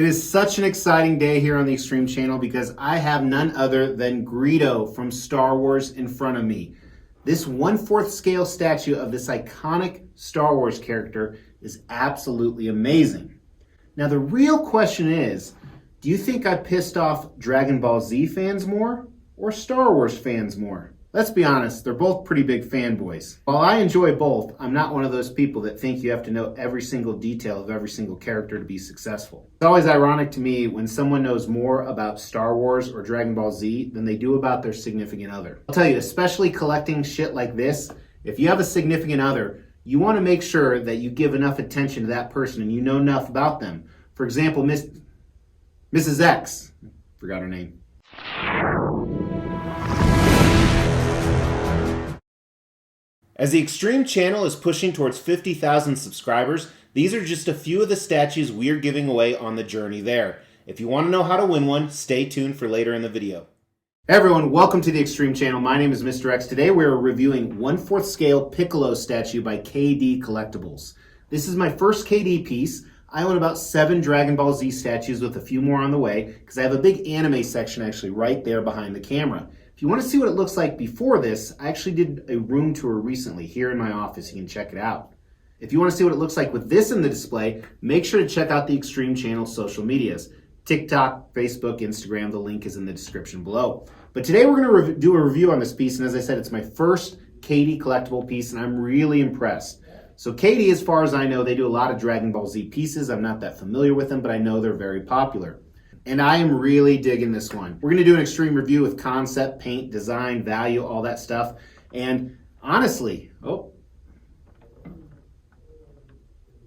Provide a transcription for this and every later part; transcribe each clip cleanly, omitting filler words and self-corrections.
It is such an exciting day here on the Extreme channel because I have none other than Greedo from Star Wars in front of me. This 1/4 scale statue of this iconic Star Wars character is absolutely amazing. Now the real question is, do you think I pissed off Dragon Ball Z fans more or Star Wars fans more? Let's be honest, they're both pretty big fanboys. While I enjoy both, I'm not one of those people that think you have to know every single detail of every single character to be successful. It's always ironic to me when someone knows more about Star Wars or Dragon Ball Z than they do about their significant other. I'll tell you, especially collecting shit like this, if you have a significant other, you want to make sure that you give enough attention to that person and you know enough about them. For example, Mrs. X, forgot her name. As the Extreme channel is pushing towards 50,000 subscribers, these are just a few of the statues we are giving away on the journey there. If you want to know how to win one, stay tuned for later in the video. Hey everyone, welcome to the Extreme channel. My name is Mr. X. Today we're reviewing 1/4 scale Piccolo statue by KD Collectibles. This is my first KD piece. I own about 7 Dragon Ball Z statues with a few more on the way because I have a big anime section actually right there behind the camera. If you want to see what it looks like before this, I actually did a room tour recently here in my office. You can check it out. If you want to see what it looks like with this in the display, make sure to check out the Extreme channel's social medias. TikTok, Facebook, Instagram, the link is in the description below. But today we're going to do a review on this piece, and as I said, it's my first KD collectible piece, and I'm really impressed. So KD, as far as I know, they do a lot of Dragon Ball Z pieces. I'm not that familiar with them, but I know they're very popular. And I am really digging this one. We're gonna do an extreme review with concept, paint, design, value, all that stuff. And honestly,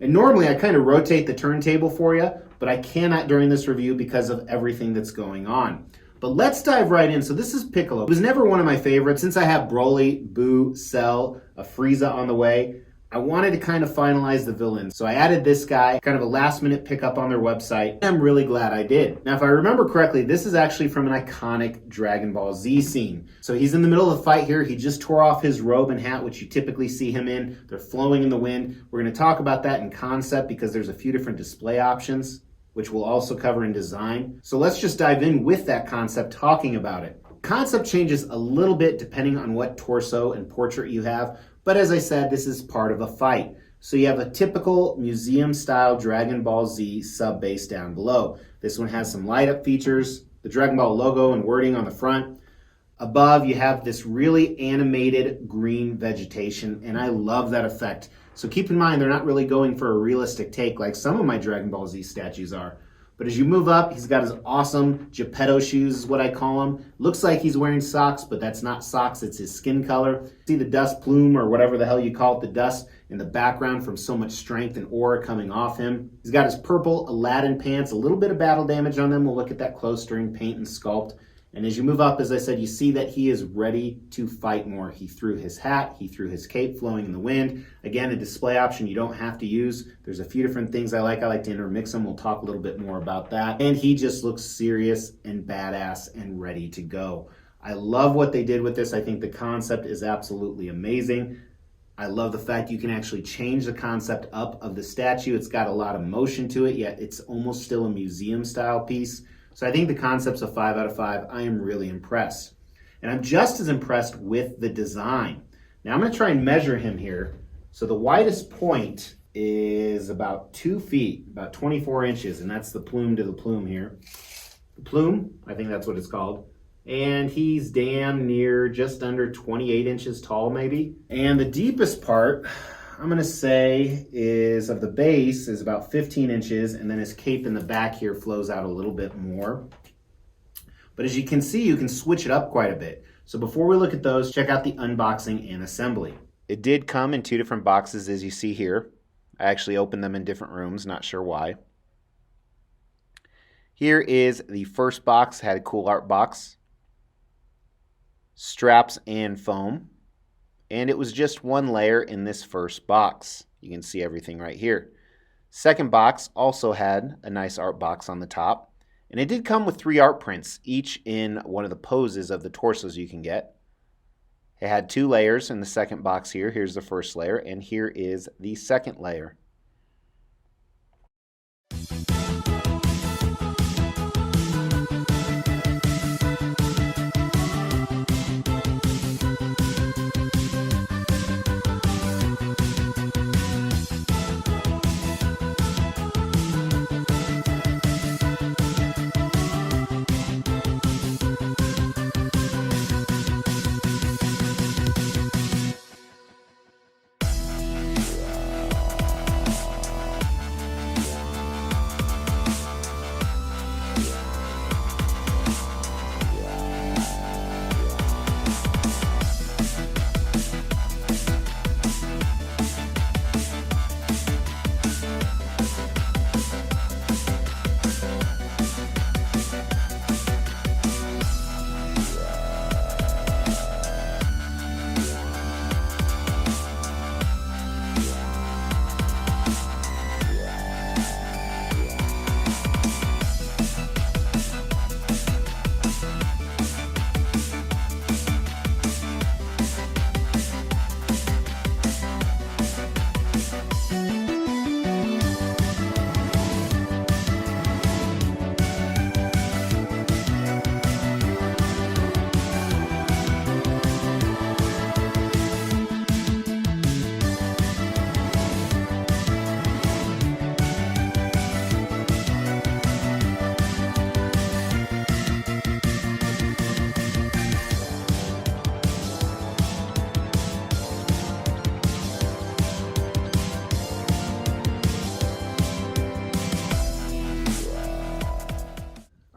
and normally I kind of rotate the turntable for you, but I cannot during this review because of everything that's going on. But let's dive right in. So this is Piccolo. It was never one of my favorites. Since I have Broly, Boo, Cell, a Frieza on the way, I wanted to kind of finalize the villain. So I added this guy, kind of a last minute pickup on their website. I'm really glad I did. Now, if I remember correctly, this is actually from an iconic Dragon Ball Z scene. So he's in the middle of the fight here. He just tore off his robe and hat, which you typically see him in. They're flowing in the wind. We're gonna talk about that in concept because there's a few different display options, which we'll also cover in design. So let's just dive in with that concept, talking about it. Concept changes a little bit depending on what torso and portrait you have. But as I said, this is part of a fight. So you have a typical museum-style Dragon Ball Z sub-base down below. This one has some light-up features, the Dragon Ball logo and wording on the front. Above, you have this really animated green vegetation, and I love that effect. So keep in mind, they're not really going for a realistic take like some of my Dragon Ball Z statues are. But as you move up, he's got his awesome Geppetto shoes, is what I call them. Looks like he's wearing socks, but that's not socks, it's his skin color. See the dust plume, or whatever the hell you call it, the dust in the background from so much strength and aura coming off him. He's got his purple Aladdin pants, a little bit of battle damage on them. We'll look at that close during paint and sculpt. And as you move up, as I said, you see that he is ready to fight more. He threw his hat, he threw his cape flowing in the wind. Again, a display option you don't have to use. There's a few different things I like to intermix them. We'll talk a little bit more about that. And he just looks serious and badass and ready to go. I love what they did with this. I think the concept is absolutely amazing. I love the fact you can actually change the concept up of the statue. It's got a lot of motion to it, yet it's almost still a museum style piece. So I think the concept's a 5 out of 5. I am really impressed. And I'm just as impressed with the design. Now I'm gonna try and measure him here. So the widest point is about 2 feet, about 24 inches, and that's the plume to the plume here. The plume, I think that's what it's called. And he's damn near just under 28 inches tall maybe. And the deepest part, I'm gonna say, is of the base is about 15 inches, and then his cape in the back here flows out a little bit more. But as you can see, you can switch it up quite a bit. So before we look at those, check out the unboxing and assembly. It did come in 2 different boxes, as you see here. I actually opened them in different rooms, not sure why. Here is the first box, had a cool art box, straps and foam. And it was just 1 layer in this first box. You can see everything right here. Second box also had a nice art box on the top. And it did come with 3 art prints, each in one of the poses of the torsos you can get. It had 2 layers in the second box here. Here's the first layer, and here is the second layer.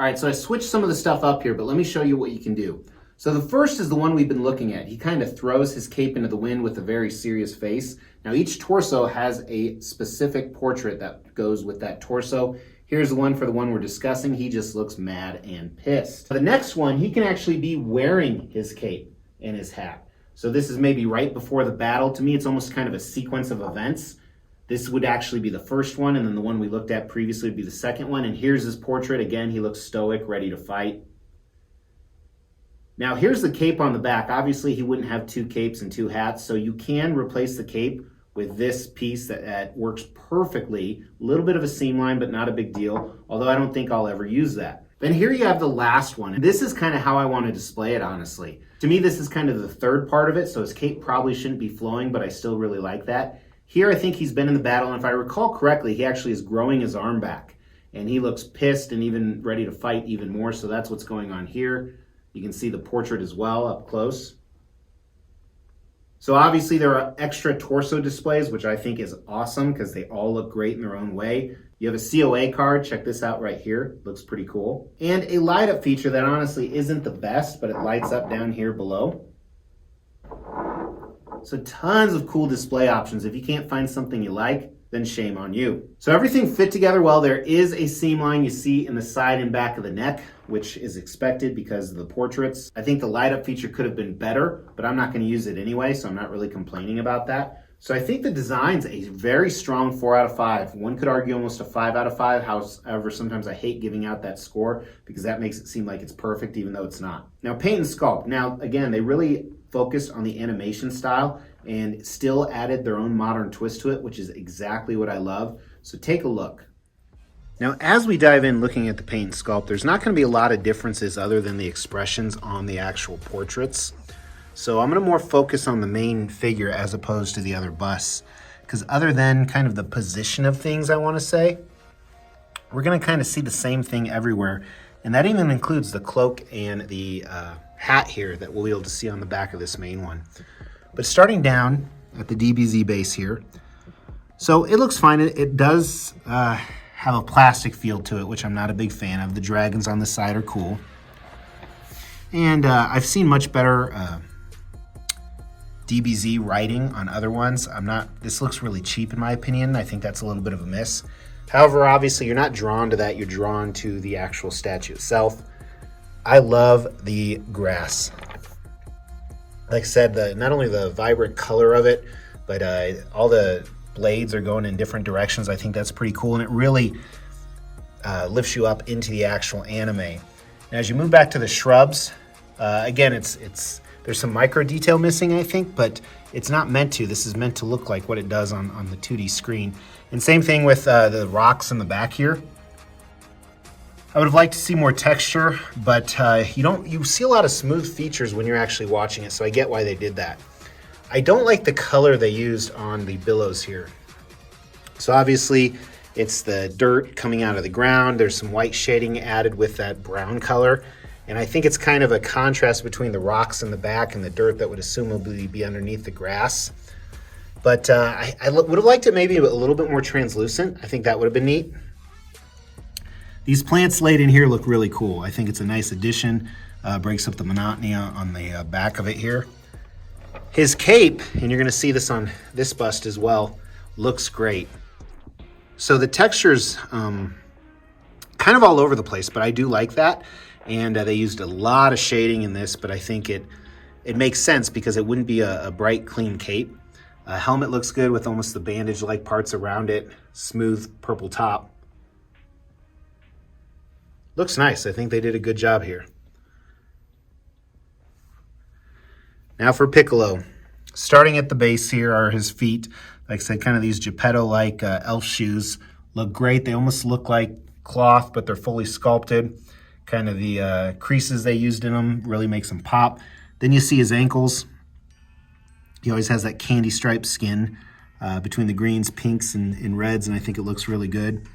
All right, so I switched some of the stuff up here, but let me show you what you can do. So the first is the one we've been looking at. He kind of throws his cape into the wind with a very serious face. Now each torso has a specific portrait that goes with that torso. Here's the one for the one we're discussing. He just looks mad and pissed. The next one, he can actually be wearing his cape and his hat. So this is maybe right before the battle. To me, it's almost kind of a sequence of events. This would actually be the first one, and then the one we looked at previously would be the second one. And here's his portrait. Again, he looks stoic, ready to fight. Now here's the cape on the back. Obviously he wouldn't have two capes and two hats, so you can replace the cape with this piece that works perfectly. A little bit of a seam line, but not a big deal, although I don't think I'll ever use that. Then here you have the last one. And this is kind of how I want to display it, honestly. To me, this is kind of the third part of it, so his cape probably shouldn't be flowing, but I still really like that. Here I think he's been in the battle, and if I recall correctly, he actually is growing his arm back. And he looks pissed and even ready to fight even more, so that's what's going on here. You can see the portrait as well up close. So obviously there are extra torso displays, which I think is awesome because they all look great in their own way. You have a COA card, check this out right here, looks pretty cool. And a light up feature that honestly isn't the best, but it lights up down here below. So tons of cool display options. If you can't find something you like, then shame on you. So everything fit together well. There is a seam line you see in the side and back of the neck, which is expected because of the portraits. I think the light up feature could have been better, but I'm not going to use it anyway, so I'm not really complaining about that. So I think the design's a very strong 4 out of 5. One could argue almost a 5 out of 5. However, sometimes I hate giving out that score because that makes it seem like it's perfect even though it's not. Now paint and sculpt. Now again, they really focused on the animation style and still added their own modern twist to it, which is exactly what I love. So take a look. Now, as we dive in looking at the paint and sculpt, there's not going to be a lot of differences other than the expressions on the actual portraits. So I'm going to more focus on the main figure as opposed to the other busts, because other than kind of the position of things, I want to say, we're going to kind of see the same thing everywhere. And that even includes the cloak and the hat here that we'll be able to see on the back of this main one. But starting down at the DBZ base here, so it looks fine. It does have a plastic feel to it, which I'm not a big fan of. The dragons on the side are cool. And I've seen much better DBZ writing on other ones. This looks really cheap in my opinion. I think that's a little bit of a miss. However, obviously you're not drawn to that, you're drawn to the actual statue itself. I love the grass. Like I said, not only the vibrant color of it, but all the blades are going in different directions. I think that's pretty cool, and it really lifts you up into the actual anime. Now, as you move back to the shrubs, again, there's some micro detail missing, I think, but it's not meant to. This is meant to look like what it does on the 2D screen. And same thing with the rocks in the back here. I would have liked to see more texture, but you see a lot of smooth features when you're actually watching it, so I get why they did that. I don't like the color they used on the billows here. So obviously it's the dirt coming out of the ground. There's some white shading added with that brown color. And I think it's kind of a contrast between the rocks in the back and the dirt that would assumably be underneath the grass. But I would have liked it maybe a little bit more translucent. I think that would have been neat. These plants laid in here look really cool. I think it's a nice addition. Breaks up the monotony on the back of it here. His cape, and you're going to see this on this bust as well, looks great. So the texture's kind of all over the place, but I do like that. And they used a lot of shading in this, but I think it makes sense because it wouldn't be a bright, clean cape. Helmet looks good with almost the bandage-like parts around it. Smooth purple top. Looks nice. I think they did a good job here. Now for Piccolo. Starting at the base here are his feet. Like I said, kind of these Geppetto-like elf shoes. Look great. They almost look like cloth, but they're fully sculpted. Kind of the creases they used in them really makes them pop. Then you see his ankles. He always has that candy striped skin between the greens, pinks, and reds, and I think it looks really good.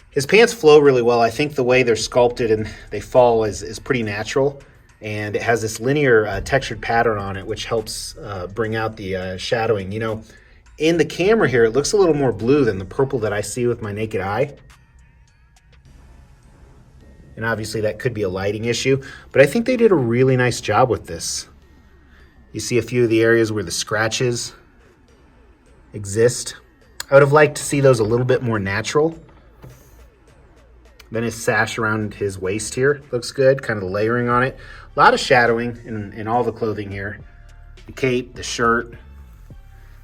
His pants flow really well. I think the way they're sculpted and they fall is pretty natural. And it has this linear textured pattern on it, which helps bring out the shadowing. You know, in the camera here, it looks a little more blue than the purple that I see with my naked eye. And obviously that could be a lighting issue, but I think they did a really nice job with this. You see a few of the areas where the scratches exist. I would have liked to see those a little bit more natural. Then his sash around his waist here looks good, kind of the layering on it. A lot of shadowing in all the clothing here. The cape, the shirt.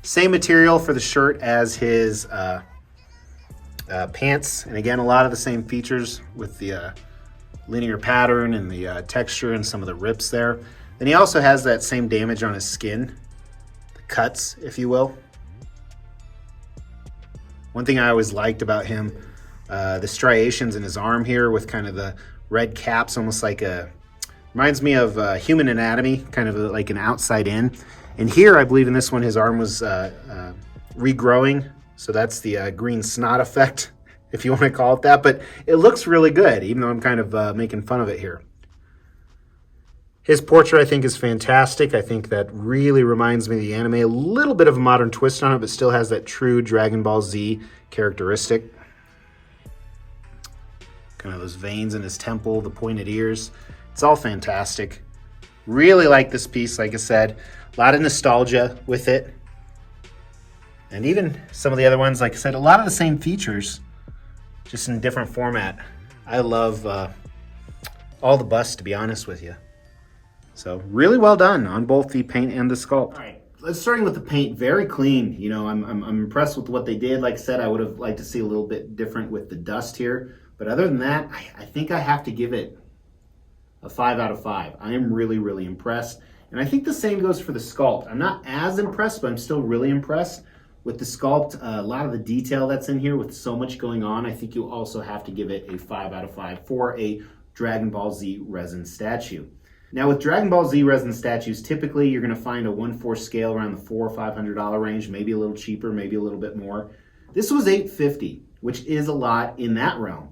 Same material for the shirt as his pants. And again, a lot of the same features with the linear pattern and the texture and some of the rips there. Then he also has that same damage on his skin, the cuts, if you will. One thing I always liked about him, the striations in his arm here with kind of the red caps, almost like reminds me of Human Anatomy, kind of like an outside in. And here, I believe in this one, his arm was regrowing. So that's the green snot effect, if you want to call it that. But it looks really good, even though I'm kind of making fun of it here. His portrait, I think, is fantastic. I think that really reminds me of the anime. A little bit of a modern twist on it, but still has that true Dragon Ball Z characteristic. Kind of those veins in his temple, the pointed ears. It's all fantastic. Really like this piece, like I said. A lot of nostalgia with it. And even some of the other ones, like I said, a lot of the same features, just in a different format. I love all the busts, to be honest with you. So really well done on both the paint and the sculpt. All right, let's starting with the paint. Very clean. You know, I'm impressed with what they did. Like I said, I would have liked to see a little bit different with the dust here. But other than that, I think I have to give it a 5 out of 5. I am really, really impressed. And I think the same goes for the sculpt. I'm not as impressed, but I'm still really impressed with the sculpt. A lot of the detail that's in here with so much going on, I think you also have to give it a 5 out of 5 for a Dragon Ball Z resin statue. Now with Dragon Ball Z resin statues, typically you're going to find a 1/4 scale around the $400 or $500 range, maybe a little cheaper, maybe a little bit more. This was $850, which is a lot in that realm.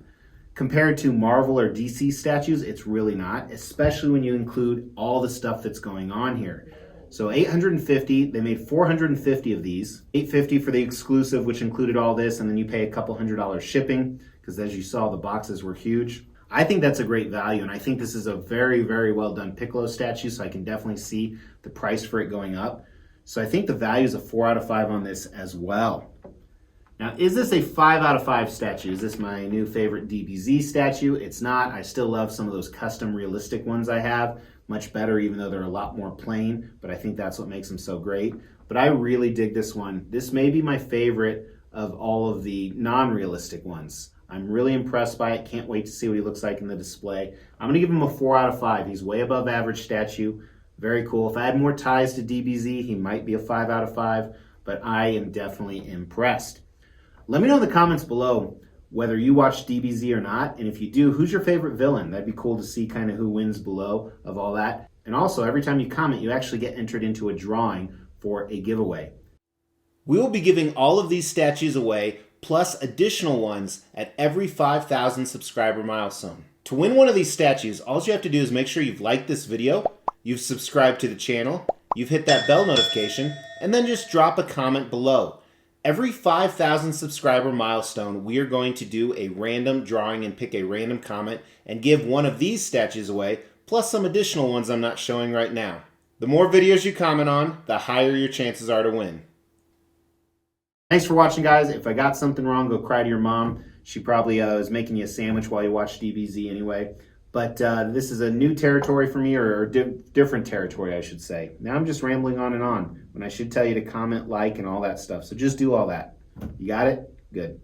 Compared to Marvel or DC statues, it's really not, especially when you include all the stuff that's going on here. So $850, they made 450 of these. $850 for the exclusive, which included all this, and then you pay a couple $100 shipping, because as you saw, the boxes were huge. I think that's a great value, and I think this is a very, very well done Piccolo statue, so I can definitely see the price for it going up. So I think the value is a 4 out of 5 on this as well. Now, is this a 5 out of 5 statue? Is this my new favorite DBZ statue? It's not. I still love some of those custom realistic ones I have. Much better, even though they're a lot more plain, but I think that's what makes them so great. But I really dig this one. This may be my favorite of all of the non-realistic ones. I'm really impressed by it. Can't wait to see what he looks like in the display. I'm going to give him a 4 out of 5. He's way above average statue. Very cool. If I had more ties to DBZ, he might be a 5 out of 5, but I am definitely impressed. Let me know in the comments below whether you watch DBZ or not, and if you do, who's your favorite villain? That'd be cool to see kind of who wins below of all that. And also, every time you comment, you actually get entered into a drawing for a giveaway. We will be giving all of these statues away, plus additional ones at every 5,000 subscriber milestone. To win one of these statues, all you have to do is make sure you've liked this video, you've subscribed to the channel, you've hit that bell notification, and then just drop a comment below. Every 5,000 subscriber milestone, we are going to do a random drawing and pick a random comment and give one of these statues away, plus some additional ones I'm not showing right now. The more videos you comment on, the higher your chances are to win. Thanks for watching, guys. If I got something wrong, go cry to your mom. She probably was making you a sandwich while you watched DBZ anyway. But this is a new territory for me, or different territory, I should say. Now I'm just rambling on and on when I should tell you to comment, like, and all that stuff. So just do all that. You got it? Good.